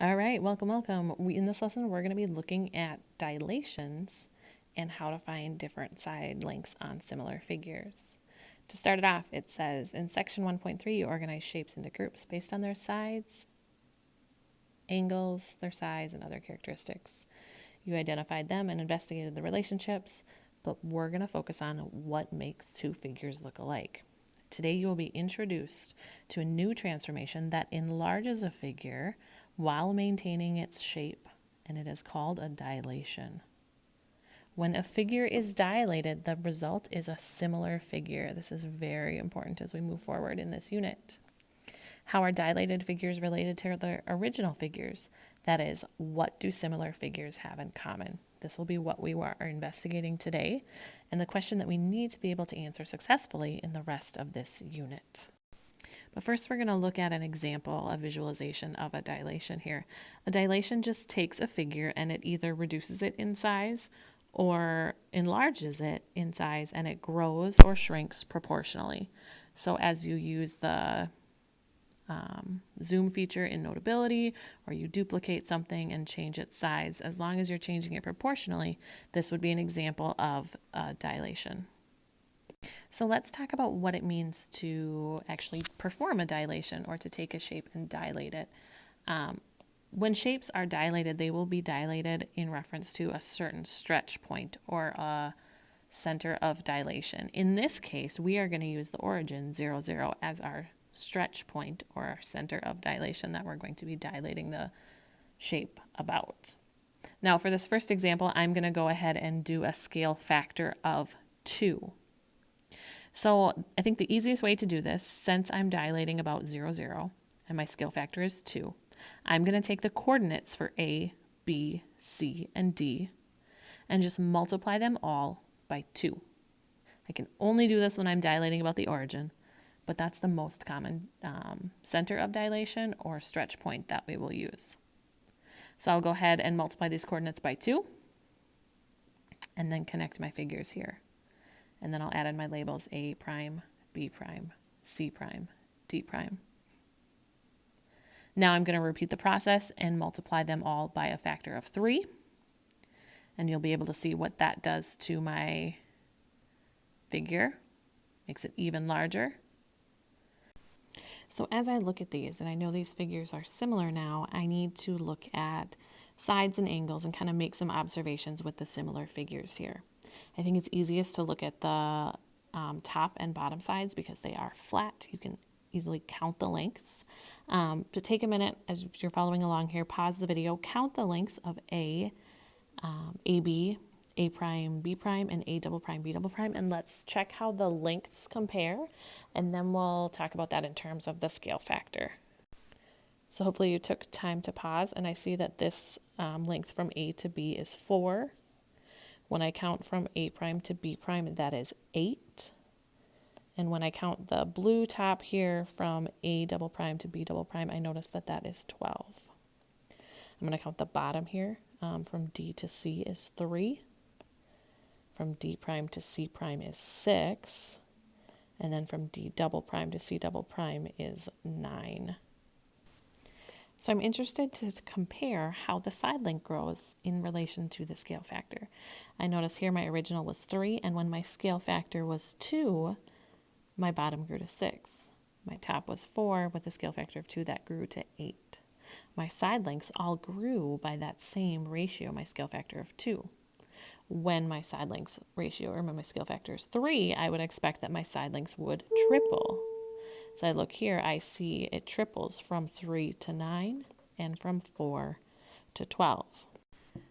All right, welcome. In this lesson, we're going to be looking at dilations and how to find different side lengths on similar figures. To start it off, it says in section 1.3, you organize shapes into groups based on their sides, angles, their size, and other characteristics. You identified them and investigated the relationships, but we're going to focus on what makes two figures look alike. Today, you will be introduced to a new transformation that enlarges a figure while maintaining its shape, and it is called a dilation. When a figure is dilated, the result is a similar figure. This is very important as we move forward in this unit. How are dilated figures related to their original figures? That is, what do similar figures have in common? This will be what we are investigating today, and the question that we need to be able to answer successfully in the rest of this unit. But first, we're going to look at an example, a visualization of a dilation here. A dilation just takes a figure and it either reduces it in size or enlarges it in size, and it grows or shrinks proportionally. So as you use the zoom feature in Notability, or you duplicate something and change its size, as long as you're changing it proportionally, this would be an example of a dilation. So let's talk about what it means to actually perform a dilation or to take a shape and dilate it. When shapes are dilated, they will be dilated in reference to a certain stretch point or a center of dilation. In this case, we are going to use the origin 0, 0 as our stretch point or our center of dilation that we're going to be dilating the shape about. Now, for this first example, I'm going to go ahead and do a scale factor of 2. So I think the easiest way to do this, since I'm dilating about 0, 0, and my scale factor is 2, I'm going to take the coordinates for A, B, C, and D and just multiply them all by 2. I can only do this when I'm dilating about the origin, but that's the most common center of dilation or stretch point that we will use. So I'll go ahead and multiply these coordinates by 2 and then connect my figures here. And then I'll add in my labels A prime, B prime, C prime, D prime. Now I'm going to repeat the process and multiply them all by a factor of 3. And you'll be able to see what that does to my figure. Makes it even larger. So as I look at these, and I know these figures are similar now, I need to look at sides and angles and kind of make some observations with the similar figures here. I think it's easiest to look at the top and bottom sides because they are flat. You can easily count the lengths. To take a minute, as you're following along here, pause the video, count the lengths of A, AB, A prime, B prime, and A double prime, B double prime, and let's check how the lengths compare, and then we'll talk about that in terms of the scale factor. So hopefully you took time to pause, and I see that this length from A to B is 4. When I count from A prime to B prime, that is 8. And when I count the blue top here from A double prime to B double prime, I notice that that is 12. I'm going to count the bottom here. From D to C is 3. From D prime to C prime is 6. And then from D double prime to C double prime is 9. So I'm interested to compare how the side length grows in relation to the scale factor. I notice here my original was 3, and when my scale factor was 2, my bottom grew to 6. My top was 4, with a scale factor of 2, that grew to 8. My side lengths all grew by that same ratio, my scale factor of 2. When my side lengths ratio, or when my scale factor is 3, I would expect that my side lengths would triple. So I look here, I see it triples from 3 to 9 and from 4 to 12.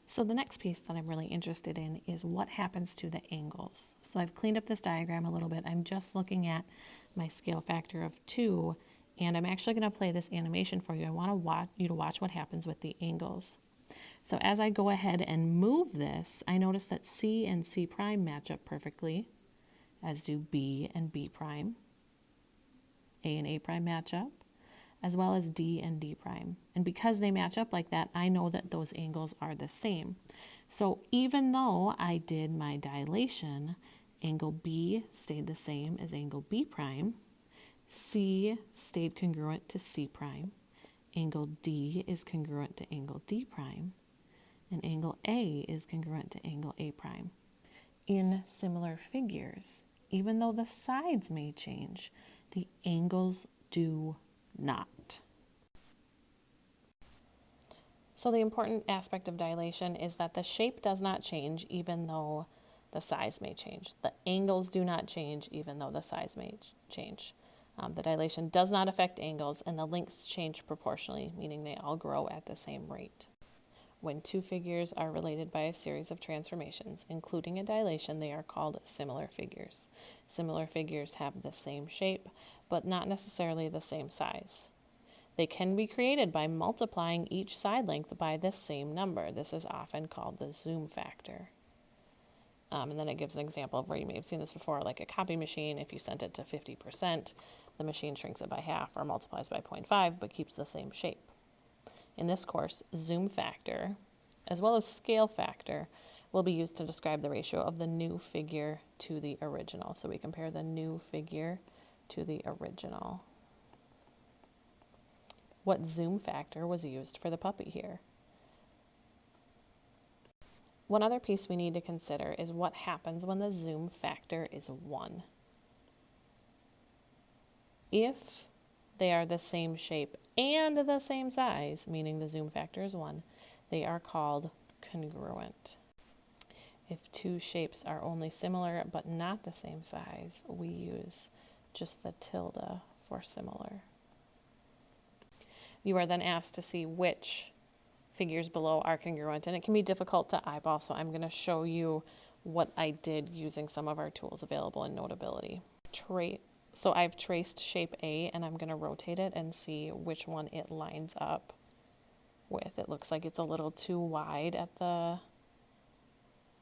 So the next piece that I'm really interested in is what happens to the angles. So I've cleaned up this diagram a little bit. I'm just looking at my scale factor of 2, and I'm actually going to play this animation for you. I want you to watch what happens with the angles. So as I go ahead and move this, I notice that C and C prime match up perfectly, as do B and B prime. A and A prime match up, as well as D and D prime. And because they match up like that, I know that those angles are the same. So even though I did my dilation, angle B stayed the same as angle B prime, C stayed congruent to C prime, Angle D is congruent to angle D prime, and angle A is congruent to angle A prime. In similar figures, even though the sides may change, the angles do not. So the important aspect of dilation is that the shape does not change even though the size may change. The angles do not change even though the size may change. The dilation does not affect angles, and the lengths change proportionally, meaning they all grow at the same rate. When two figures are related by a series of transformations, including a dilation, they are called similar figures. Similar figures have the same shape, but not necessarily the same size. They can be created by multiplying each side length by the same number. This is often called the zoom factor. And then it gives an example of where you may have seen this before, like a copy machine. If you sent it to 50%, the machine shrinks it by half or multiplies by 0.5, but keeps the same shape. In this course, zoom factor, as well as scale factor, will be used to describe the ratio of the new figure to the original. So we compare the new figure to the original. What zoom factor was used for the puppy here? One other piece we need to consider is what happens when the zoom factor is 1. If they are the same shape and the same size, meaning the zoom factor is 1, they are called congruent. If two shapes are only similar but not the same size, we use just the tilde for similar. You are then asked to see which figures below are congruent, and it can be difficult to eyeball, so I'm going to show you what I did using some of our tools available in Notability. So I've traced shape A, and I'm going to rotate it and see which one it lines up with. It looks like it's a little too wide at the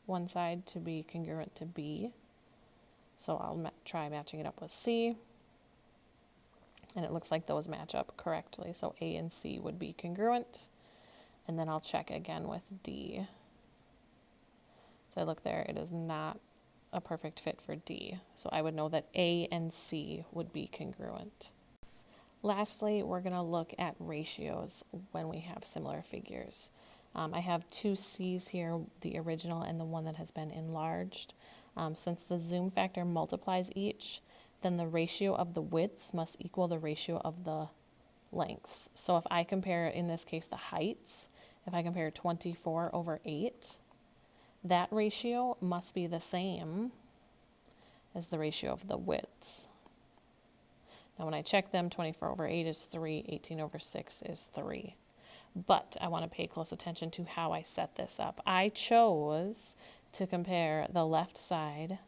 one side to be congruent to B, so I'll try matching it up with C. And it looks like those match up correctly. So A and C would be congruent. And then I'll check again with D. So look there, it is not a perfect fit for D. So I would know that A and C would be congruent. Lastly, we're going to look at ratios when we have similar figures. I have two C's here, the original and the one that has been enlarged. Since the zoom factor multiplies each, then the ratio of the widths must equal the ratio of the lengths. So if I compare, in this case, the heights, if I compare 24 over 8, that ratio must be the same as the ratio of the widths. Now when I check them, 24 over 8 is 3, 18 over 6 is 3. But I want to pay close attention to how I set this up. I chose to compare the left side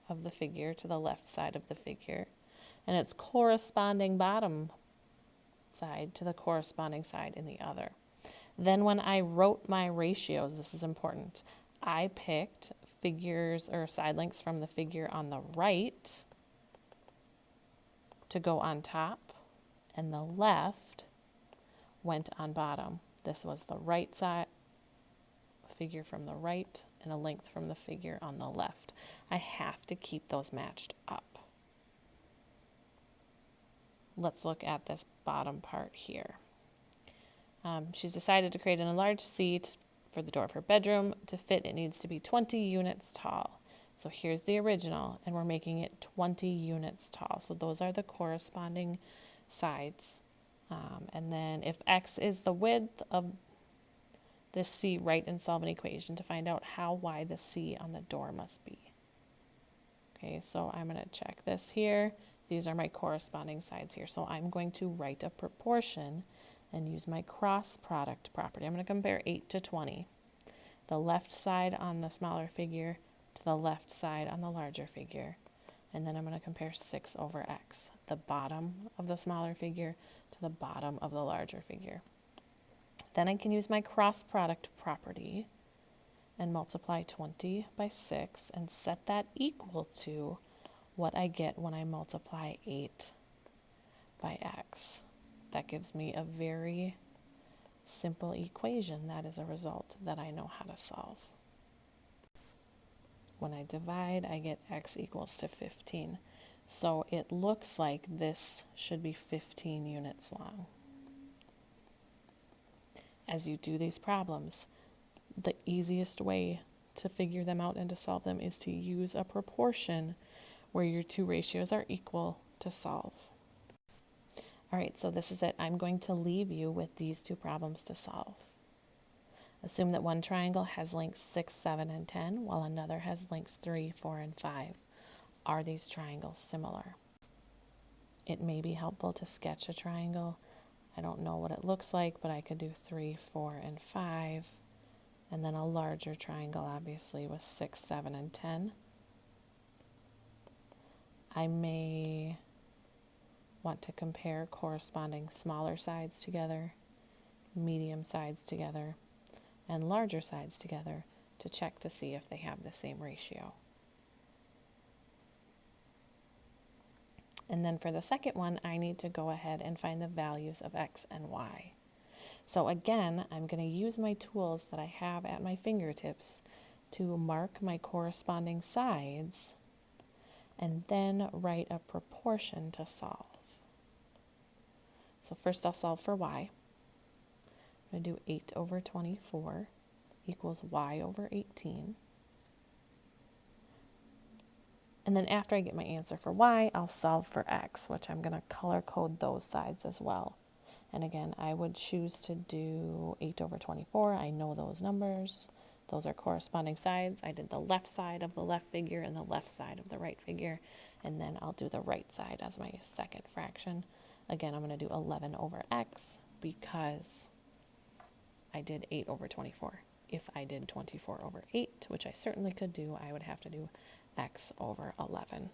of the figure to the left side of the figure, and its corresponding bottom side to the corresponding side in the other. Then when I wrote my ratios, this is important, I picked figures or side lengths from the figure on the right to go on top, and the left went on bottom. This was the right side figure from the right and a length from the figure on the left. I have to keep those matched up. Let's look at this bottom part here. She's decided to create an enlarged seat for the door of her bedroom. To fit, it needs to be 20 units tall. So here's the original, and we're making it 20 units tall. So those are the corresponding sides. And then if x is the width of this C, write and solve an equation to find out how wide the C on the door must be. Okay, so I'm going to check this here. These are my corresponding sides here. So I'm going to write a proportion and use my cross product property. I'm going to compare 8 to 20. The left side on the smaller figure to the left side on the larger figure. And then I'm going to compare 6 over x, the bottom of the smaller figure to the bottom of the larger figure. Then I can use my cross product property and multiply 20 by 6 and set that equal to what I get when I multiply 8 by x. That gives me a very simple equation that is a result that I know how to solve. When I divide, I get x equals to 15. So it looks like this should be 15 units long. as you do these problems, the easiest way to figure them out and to solve them is to use a proportion where your two ratios are equal to solve. All right, so this is it. I'm going to leave you with these two problems to solve. Assume that one triangle has lengths 6, 7, and 10, while another has lengths 3, 4, and 5. Are these triangles similar? It may be helpful to sketch a triangle. I don't know what it looks like, but I could do 3, 4, and 5, and then a larger triangle, obviously, with 6, 7, and 10. I may want to compare corresponding smaller sides together, medium sides together, and larger sides together to check to see if they have the same ratio. And then for the second one, I need to go ahead and find the values of x and y. So again, I'm going to use my tools that I have at my fingertips to mark my corresponding sides and then write a proportion to solve. So first I'll solve for y. I'm going to do 8 over 24 equals y over 18. And then after I get my answer for y, I'll solve for x, which I'm going to color code those sides as well. And again, I would choose to do 8 over 24. I know those numbers. Those are corresponding sides. I did the left side of the left figure and the left side of the right figure. And then I'll do the right side as my second fraction. Again, I'm going to do 11 over x because I did 8 over 24. If I did 24 over 8, which I certainly could do, I would have to do x over 11.